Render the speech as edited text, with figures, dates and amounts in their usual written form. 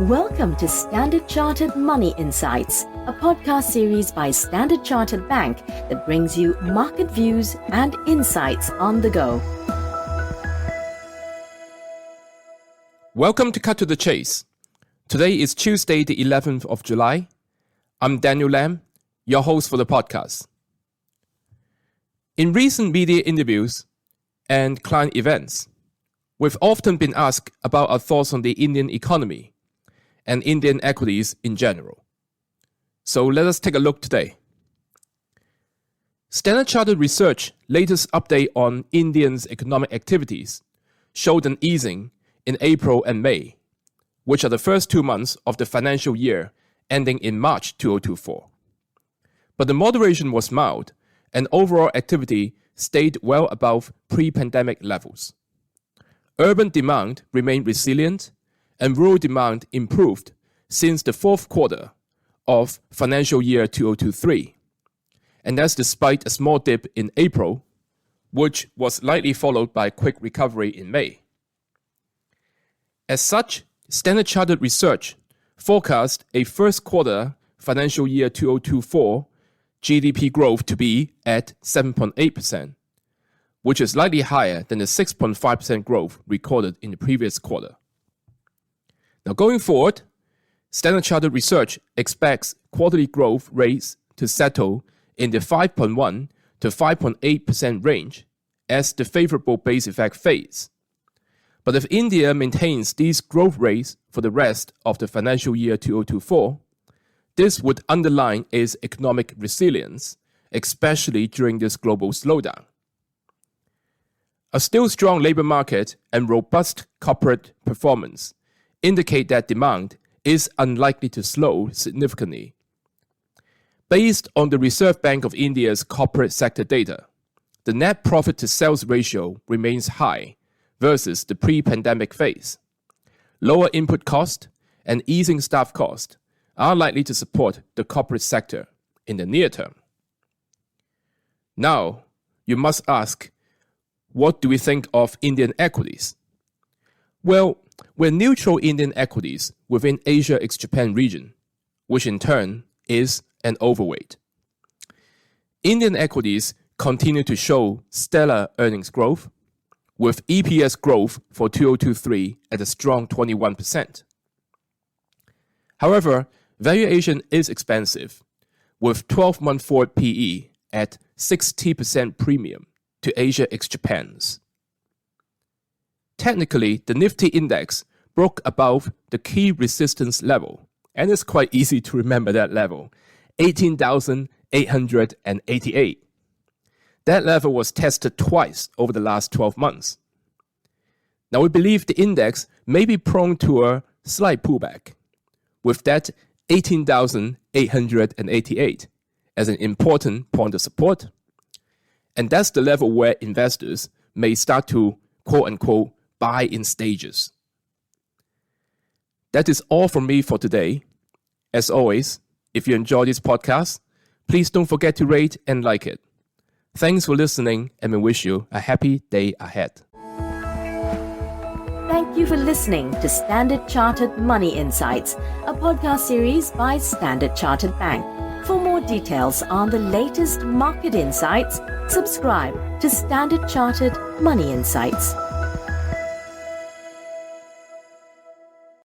Welcome to Standard Chartered Money Insights, a podcast series by Standard Chartered Bank that brings you market views and insights on the go. Welcome to Cut to the Chase. Today is Tuesday, the 11th of July. I'm Daniel Lam, your host for the podcast. In recent media interviews and client events, we've often been asked about our thoughts on the Indian economy and Indian equities in general. So let us take a look today. Standard Chartered Research latest update on Indians' economic activities showed an easing in April and May, which are the first 2 months of the financial year ending in March 2024. But the moderation was mild, and overall activity stayed well above pre-pandemic levels. Urban demand remained resilient, and rural demand improved since the fourth quarter of financial year 2023. And that's despite a small dip in April, which was likely followed by a quick recovery in May. As such, Standard Chartered Research forecast a first quarter financial year 2024 GDP growth to be at 7.8%, which is slightly higher than the 6.5% growth recorded in the previous quarter. Now going forward, Standard Chartered Research expects quarterly growth rates to settle in the 5.1 to 5.8% range as the favorable base effect fades. But if India maintains these growth rates for the rest of the financial year 2024, this would underline its economic resilience, especially during this global slowdown. A still strong labor market and robust corporate performance indicate that demand is unlikely to slow significantly. Based on the Reserve Bank of India's corporate sector data, the net profit to sales ratio remains high versus the pre-pandemic phase. Lower input cost and easing staff cost are likely to support the corporate sector in the near term. Now, you must ask, what do we think of Indian equities? Well, we're neutral Indian equities within Asia ex-Japan region, which in turn is an overweight. Indian equities continue to show stellar earnings growth, with EPS growth for 2023 at a strong 21%. However, valuation is expensive, with 12-month forward PE at 60% premium to Asia ex-Japan's. Technically, the Nifty index broke above the key resistance level, and it's quite easy to remember that level, 18,888. That level was tested twice over the last 12 months. Now we believe the index may be prone to a slight pullback, with that 18,888 as an important point of support, and that's the level where investors may start to quote-unquote buy in stages. That is all from me for today. As always, if you enjoy this podcast, please don't forget to rate and like it. Thanks for listening, and we wish you a happy day ahead. Thank you for listening to Standard Chartered Money Insights, a podcast series by Standard Chartered Bank. For more details on the latest market insights, subscribe to Standard Chartered Money Insights.